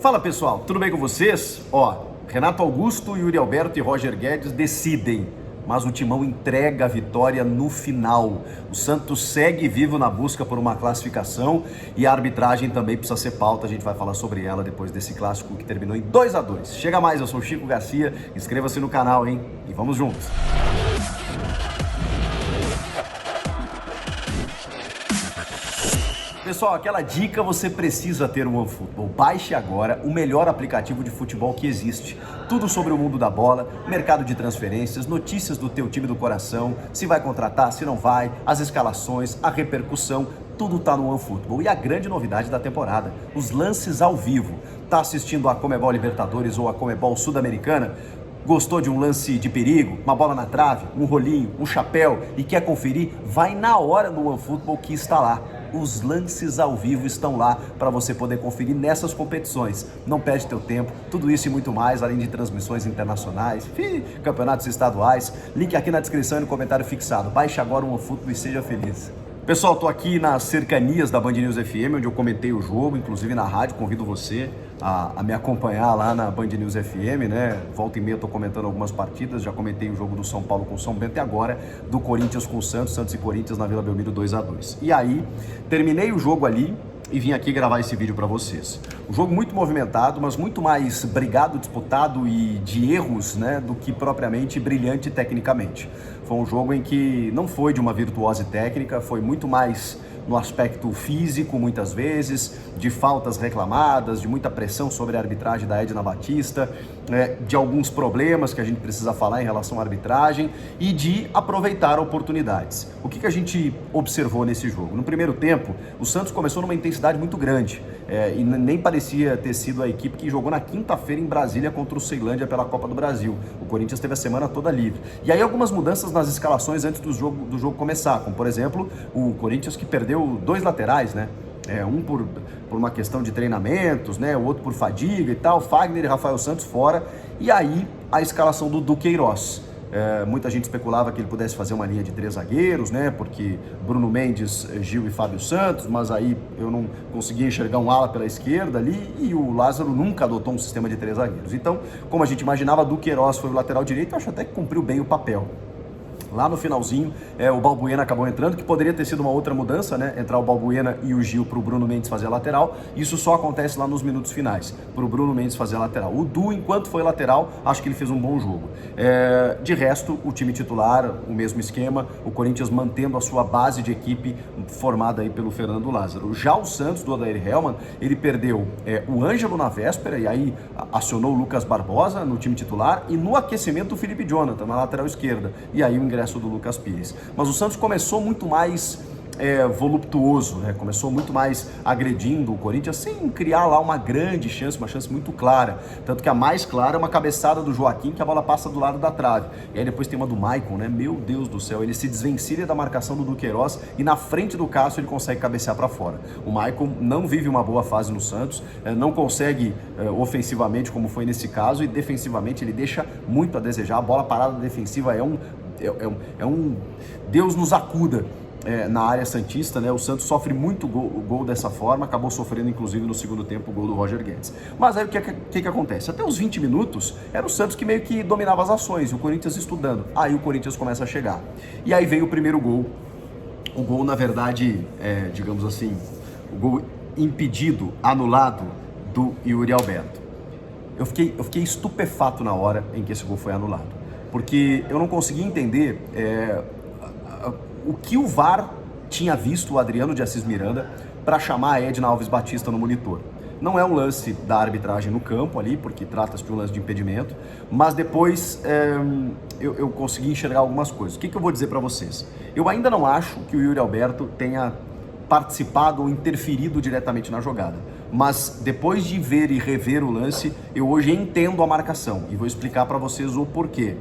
Fala pessoal, tudo bem com vocês? Renato Augusto, Yuri Alberto e Roger Guedes decidem, mas o Timão entrega a vitória no final. O Santos segue vivo na busca por uma classificação e a arbitragem também precisa ser pauta. A gente vai falar sobre ela depois desse clássico que terminou em 2-2. Chega mais, eu sou o Chico Garcia, inscreva-se no canal, hein? E vamos juntos! Pessoal, aquela dica, você precisa ter um OneFootball. Baixe agora o melhor aplicativo de futebol que existe. Tudo sobre o mundo da bola, mercado de transferências, notícias do teu time do coração, se vai contratar, se não vai, as escalações, a repercussão, tudo tá no OneFootball. E a grande novidade da temporada, os lances ao vivo. Tá assistindo a Comebol Libertadores ou a Comebol Sul-Americana? Gostou de um lance de perigo, uma bola na trave, um rolinho, um chapéu e quer conferir? Vai na hora no OneFootball que está lá. Os lances ao vivo estão lá para você poder conferir nessas competições. Não perde teu tempo, tudo isso e muito mais, além de transmissões internacionais, campeonatos estaduais. Link aqui na descrição e no comentário fixado. Baixe agora o OneFootball e seja feliz. Pessoal, tô aqui nas cercanias da Band News FM, onde eu comentei o jogo, inclusive na rádio. Convido você a me acompanhar lá na Band News FM, né? Volta e meia tô comentando algumas partidas, já comentei o jogo do São Paulo com o São Bento e agora do Corinthians com o Santos e Corinthians na Vila Belmiro 2-2. E aí, terminei o jogo ali e vim aqui gravar esse vídeo para vocês. Um jogo muito movimentado, mas muito mais brigado, disputado e de erros, né, do que propriamente brilhante tecnicamente. Foi um jogo em que não foi de uma virtuose técnica, foi muito mais no aspecto físico, muitas vezes, de faltas reclamadas, de muita pressão sobre a arbitragem da Edna Batista, de alguns problemas que a gente precisa falar em relação à arbitragem e de aproveitar oportunidades. O que a gente observou nesse jogo? No primeiro tempo, o Santos começou numa intensidade muito grande e nem parecia ter sido a equipe que jogou na quinta-feira em Brasília contra o Ceilândia pela Copa do Brasil. O Corinthians teve a semana toda livre. E aí algumas mudanças nas escalações antes do jogo começar, como por exemplo, o Corinthians que perdeu 2 laterais, né? Um por uma questão de treinamentos, né? O outro por fadiga e tal, Fagner e Rafael Santos fora, e aí a escalação do Duqueiroz. Muita gente especulava que ele pudesse fazer uma linha de 3 zagueiros, né? Porque Bruno Mendes, Gil e Fábio Santos, mas aí eu não conseguia enxergar um ala pela esquerda ali e o Lázaro nunca adotou um sistema de 3 zagueiros. Então, como a gente imaginava, Duqueiroz foi o lateral direito, eu acho até que cumpriu bem o papel. Lá no finalzinho, o Balbuena acabou entrando, que poderia ter sido uma outra mudança, né? Entrar o Balbuena e o Gil para o Bruno Mendes fazer a lateral. Isso só acontece lá nos minutos finais, para o Bruno Mendes fazer a lateral. O Du, enquanto foi lateral, acho que ele fez um bom jogo. De resto, o time titular, o mesmo esquema, o Corinthians mantendo a sua base de equipe formada aí pelo Fernando Lázaro. Já o Santos, do Odair Hellmann, ele perdeu o Ângelo na véspera e aí acionou o Lucas Barbosa no time titular e no aquecimento o Felipe Jonathan na lateral esquerda. E aí o ingresso do Lucas Pires. Mas o Santos começou muito mais voluptuoso, né? Começou muito mais agredindo o Corinthians sem criar lá uma grande chance, uma chance muito clara. Tanto que a mais clara é uma cabeçada do Joaquim, que a bola passa do lado da trave. E aí depois tem uma do Maicon, né? Meu Deus do céu, ele se desvencilha da marcação do Duqueiroz e na frente do Cássio ele consegue cabecear para fora. O Maicon não vive uma boa fase no Santos, não consegue ofensivamente como foi nesse caso e defensivamente ele deixa muito a desejar. A bola parada defensiva é um Deus nos acuda na área santista, né? O Santos sofre muito gol dessa forma, acabou sofrendo inclusive no segundo tempo o gol do Roger Guedes. Mas aí o que acontece? Até os 20 minutos era o Santos que meio que dominava as ações e o Corinthians estudando. Aí o Corinthians começa a chegar. E aí veio o primeiro gol. O gol, na verdade, digamos assim, o gol impedido, anulado do Yuri Alberto. Eu fiquei estupefato na hora em que esse gol foi anulado. Porque eu não conseguia entender o que o VAR tinha visto o Adriano de Assis Miranda para chamar a Edna Alves Batista no monitor. Não é um lance da arbitragem no campo ali, porque trata-se de um lance de impedimento, mas depois eu consegui enxergar algumas coisas. O que eu vou dizer para vocês? Eu ainda não acho que o Yuri Alberto tenha participado ou interferido diretamente na jogada. Mas depois de ver e rever o lance, eu hoje entendo a marcação e vou explicar para vocês o porquê.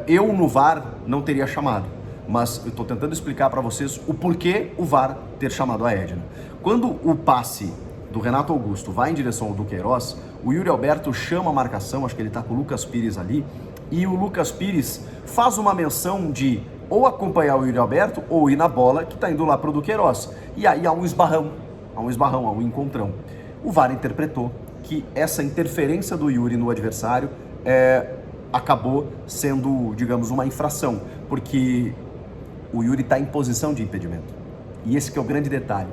Eu no VAR não teria chamado, mas eu estou tentando explicar para vocês o porquê o VAR ter chamado a Edna. Quando o passe do Renato Augusto vai em direção ao Duqueiroz, o Yuri Alberto chama a marcação, acho que ele está com o Lucas Pires ali, e o Lucas Pires faz uma menção de ou acompanhar o Yuri Alberto ou ir na bola que está indo lá para o Duqueiroz. E aí há um esbarrão, há um encontrão. O VAR interpretou que essa interferência do Yuri no adversário acabou sendo, digamos, uma infração, porque o Yuri está em posição de impedimento. E esse que é o grande detalhe.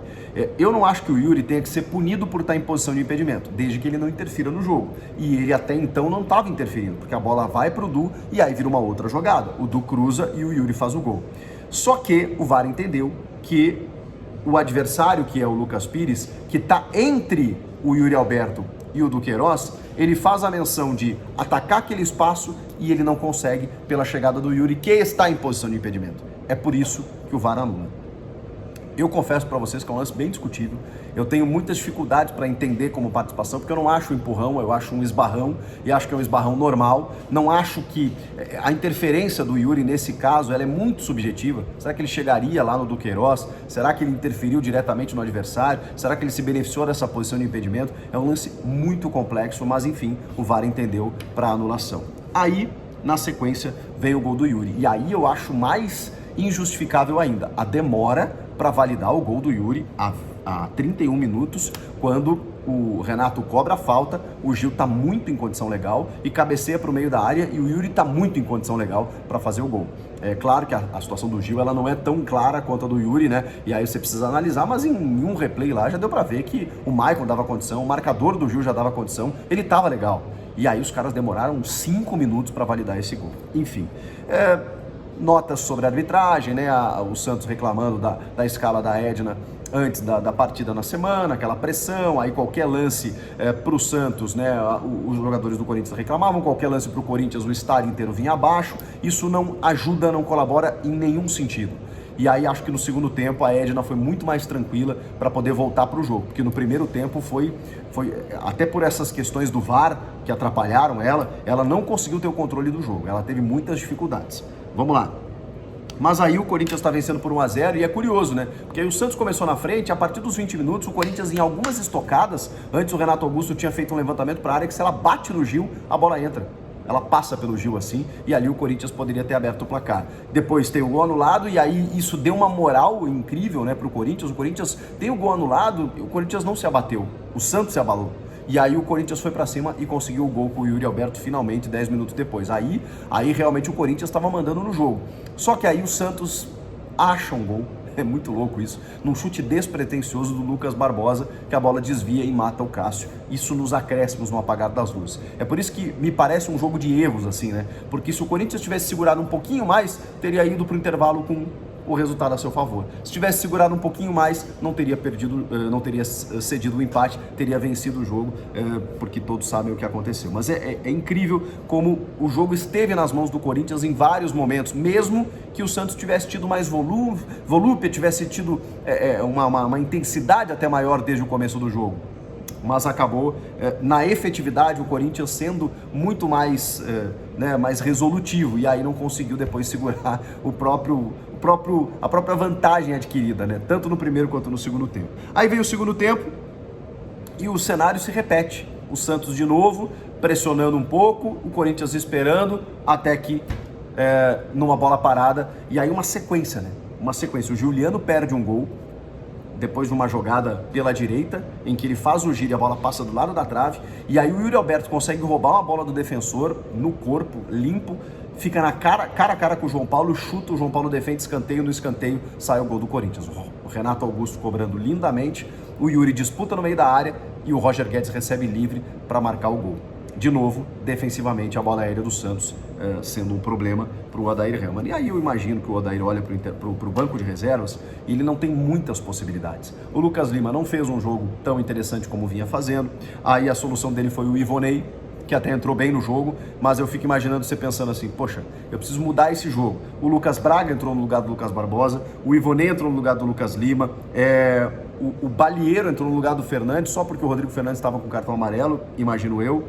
Eu não acho que o Yuri tenha que ser punido por estar em posição de impedimento, desde que ele não interfira no jogo. E ele até então não estava interferindo, porque a bola vai para o Du e aí vira uma outra jogada. O Du cruza e o Yuri faz o gol. Só que o VAR entendeu que o adversário, que é o Lucas Pires, que está entre o Yuri Alberto e o Duqueiroz, ele faz a menção de atacar aquele espaço e ele não consegue pela chegada do Yuri, que está em posição de impedimento. É por isso que o VAR anula. Eu confesso para vocês que é um lance bem discutível. Eu tenho muitas dificuldades para entender como participação, porque eu não acho um empurrão, eu acho um esbarrão, e acho que é um esbarrão normal. Não acho que a interferência do Yuri nesse caso ela é muito subjetiva. Será que ele chegaria lá no Duqueiroz? Será que ele interferiu diretamente no adversário? Será que ele se beneficiou dessa posição de impedimento? É um lance muito complexo, mas enfim, o VAR entendeu para anulação. Aí, na sequência, vem o gol do Yuri. E aí eu acho mais injustificável ainda a demora para validar o gol do Yuri a 31 minutos, quando o Renato cobra a falta, o Gil está muito em condição legal e cabeceia para o meio da área e o Yuri está muito em condição legal para fazer o gol. É claro que a situação do Gil ela não é tão clara quanto a do Yuri, né? E aí você precisa analisar, mas em um replay lá já deu para ver que o Maicon dava condição, o marcador do Gil já dava condição, ele estava legal. E aí os caras demoraram 5 minutos para validar esse gol. Enfim, notas sobre a arbitragem, né? O Santos reclamando da escala da Edna antes da partida na semana, aquela pressão, aí qualquer lance para o Santos, né? Os jogadores do Corinthians reclamavam, qualquer lance para o Corinthians o estádio inteiro vinha abaixo, isso não ajuda, não colabora em nenhum sentido. E aí acho que no segundo tempo a Edna foi muito mais tranquila para poder voltar para o jogo, porque no primeiro tempo foi até por essas questões do VAR que atrapalharam ela não conseguiu ter o controle do jogo, ela teve muitas dificuldades. Vamos lá. Mas aí o Corinthians está vencendo por 1-0 e é curioso, né? Porque aí o Santos começou na frente, a partir dos 20 minutos, o Corinthians em algumas estocadas, antes o Renato Augusto tinha feito um levantamento para a área que se ela bate no Gil, a bola entra. Ela passa pelo Gil assim, e ali o Corinthians poderia ter aberto o placar. Depois tem o gol anulado, e aí isso deu uma moral incrível, né, para o Corinthians. O Corinthians tem o gol anulado, o Corinthians não se abateu, o Santos se abalou. E aí o Corinthians foi para cima e conseguiu o gol com o Yuri Alberto finalmente 10 minutos depois. Aí realmente o Corinthians estava mandando no jogo. Só que aí o Santos acha um gol, é muito louco isso, num chute despretensioso do Lucas Barbosa, que a bola desvia e mata o Cássio. Isso nos acréscimos no apagar das luzes. É por isso que me parece um jogo de erros, assim, né? Porque se o Corinthians tivesse segurado um pouquinho mais, teria ido pro intervalo com o resultado a seu favor. Se tivesse segurado um pouquinho mais, não teria cedido o empate, teria vencido o jogo, porque todos sabem o que aconteceu. Mas é incrível como o jogo esteve nas mãos do Corinthians em vários momentos, mesmo que o Santos tivesse tido mais volúpia, tivesse tido uma intensidade até maior desde o começo do jogo. Mas acabou, na efetividade, o Corinthians sendo muito mais, mais resolutivo, e aí não conseguiu depois segurar a própria vantagem adquirida, né? Tanto no primeiro quanto no segundo tempo. Aí vem o segundo tempo e o cenário se repete. O Santos de novo, pressionando um pouco, o Corinthians esperando, até que numa bola parada, e aí uma sequência, né? Uma sequência. O Juliano perde um gol, depois de uma jogada pela direita, em que ele faz o giro e a bola passa do lado da trave, e aí o Yuri Alberto consegue roubar uma bola do defensor no corpo, limpo, fica cara a cara com o João Paulo, chuta, o João Paulo defende escanteio, no escanteio sai o gol do Corinthians. O Renato Augusto cobrando lindamente, o Yuri disputa no meio da área e o Roger Guedes recebe livre para marcar o gol. De novo, defensivamente, a bola aérea do Santos sendo um problema para o Odair Hellmann. E aí eu imagino que o Odair olha para o banco de reservas e ele não tem muitas possibilidades. O Lucas Lima não fez um jogo tão interessante como vinha fazendo. Aí a solução dele foi o Ivonei, que até entrou bem no jogo, mas eu fico imaginando você pensando assim, poxa, eu preciso mudar esse jogo. O Lucas Braga entrou no lugar do Lucas Barbosa, o Ivonei entrou no lugar do Lucas Lima, o Balieiro entrou no lugar do Fernandes, só porque o Rodrigo Fernandes estava com cartão amarelo, imagino eu.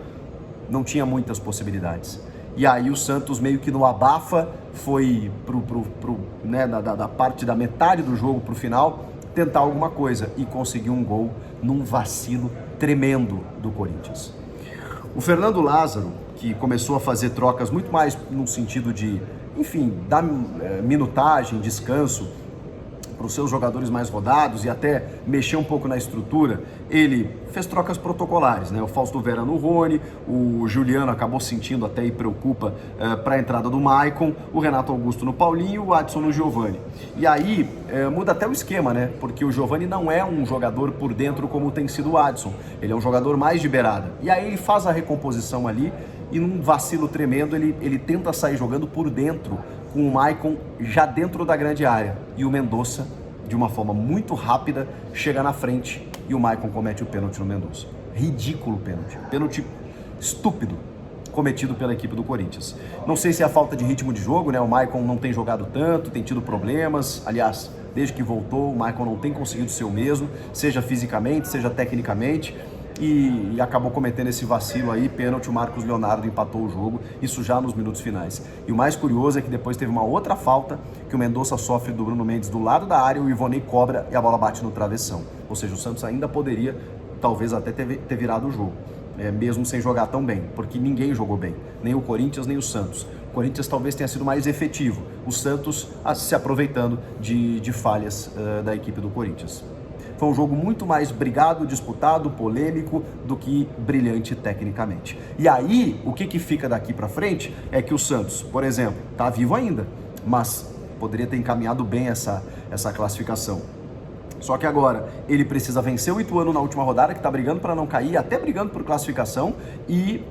Não tinha muitas possibilidades. E aí o Santos meio que no abafa foi da parte da metade do jogo pro final tentar alguma coisa e conseguiu um gol num vacilo tremendo do Corinthians. O Fernando Lázaro, que começou a fazer trocas muito mais no sentido de, enfim, dar minutagem, descanso para os seus jogadores mais rodados e até mexer um pouco na estrutura, ele fez trocas protocolares, né? O Fausto Vera no Rony, o Juliano acabou sentindo até e preocupa para a entrada do Maicon, o Renato Augusto no Paulinho, o Adson no Giovani. E aí muda até o esquema, né? Porque o Giovani não é um jogador por dentro como tem sido o Adson, ele é um jogador mais de beirada. E aí ele faz a recomposição ali e num vacilo tremendo ele tenta sair jogando por dentro, com o Maicon já dentro da grande área. E o Mendonça, de uma forma muito rápida, chega na frente e o Maicon comete o pênalti no Mendonça. Ridículo pênalti. Pênalti estúpido cometido pela equipe do Corinthians. Não sei se é a falta de ritmo de jogo, né? O Maicon não tem jogado tanto, tem tido problemas. Aliás, desde que voltou, o Maicon não tem conseguido ser o mesmo, seja fisicamente, seja tecnicamente. E acabou cometendo esse vacilo aí, pênalti, o Marcos Leonardo empatou o jogo, isso já nos minutos finais. E o mais curioso é que depois teve uma outra falta que o Mendonça sofre do Bruno Mendes do lado da área, o Ivonei cobra e a bola bate no travessão. Ou seja, o Santos ainda poderia, talvez até ter virado o jogo, mesmo sem jogar tão bem, porque ninguém jogou bem, nem o Corinthians, nem o Santos. O Corinthians talvez tenha sido mais efetivo, o Santos se aproveitando de falhas da equipe do Corinthians. Foi um jogo muito mais brigado, disputado, polêmico, do que brilhante tecnicamente. E aí, o que fica daqui para frente é que o Santos, por exemplo, está vivo ainda, mas poderia ter encaminhado bem essa classificação. Só que agora ele precisa vencer o Ituano na última rodada, que está brigando para não cair, até brigando por classificação, e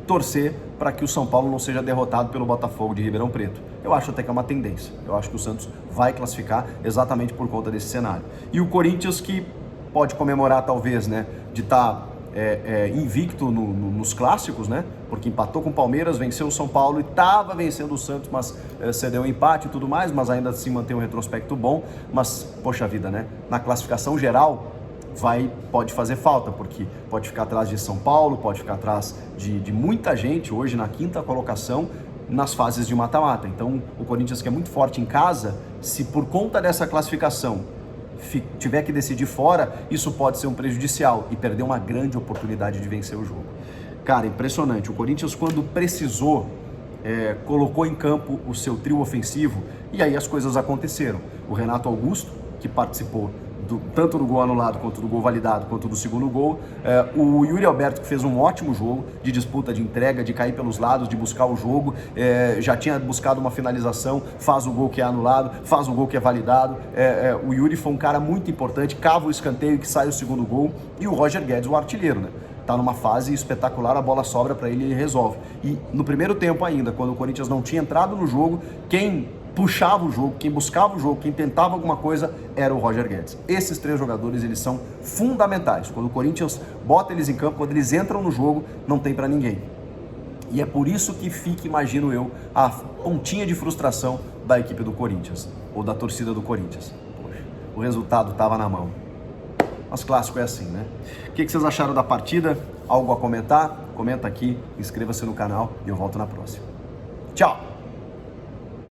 torcer para que o São Paulo não seja derrotado pelo Botafogo de Ribeirão Preto. Eu acho até que é uma tendência. Eu acho que o Santos vai classificar exatamente por conta desse cenário. E o Corinthians, que pode comemorar talvez, né, de estar invicto nos clássicos, né, porque empatou com o Palmeiras, venceu o São Paulo e estava vencendo o Santos, mas cedeu um empate e tudo mais, mas ainda assim mantém um retrospecto bom. Mas, poxa vida, né, na classificação geral, pode fazer falta, porque pode ficar atrás de São Paulo, pode ficar atrás de muita gente hoje na quinta colocação nas fases de mata-mata. Então o Corinthians, que é muito forte em casa, se por conta dessa classificação tiver que decidir fora, isso pode ser um prejudicial e perder uma grande oportunidade de vencer o jogo. Cara, impressionante. O Corinthians, quando precisou, colocou em campo o seu trio ofensivo e aí as coisas aconteceram. O Renato Augusto, que participou tanto do gol anulado, quanto do gol validado, quanto do segundo gol. O Yuri Alberto, que fez um ótimo jogo de disputa, de entrega, de cair pelos lados, de buscar o jogo, já tinha buscado uma finalização, faz o gol que é anulado, faz o gol que é validado. O Yuri foi um cara muito importante, cava o escanteio que sai o segundo gol. E o Roger Guedes, o artilheiro, né? Tá numa fase espetacular, a bola sobra para ele e ele resolve. E no primeiro tempo ainda, quando o Corinthians não tinha entrado no jogo, quem puxava o jogo, quem buscava o jogo, quem tentava alguma coisa era o Roger Guedes. Esses três jogadores, eles são fundamentais. Quando o Corinthians bota eles em campo, quando eles entram no jogo, não tem para ninguém. E é por isso que fica, imagino eu, a pontinha de frustração da equipe do Corinthians, ou da torcida do Corinthians. Poxa, o resultado estava na mão. Mas clássico é assim, né? O que vocês acharam da partida? Algo a comentar? Comenta aqui, inscreva-se no canal e eu volto na próxima. Tchau!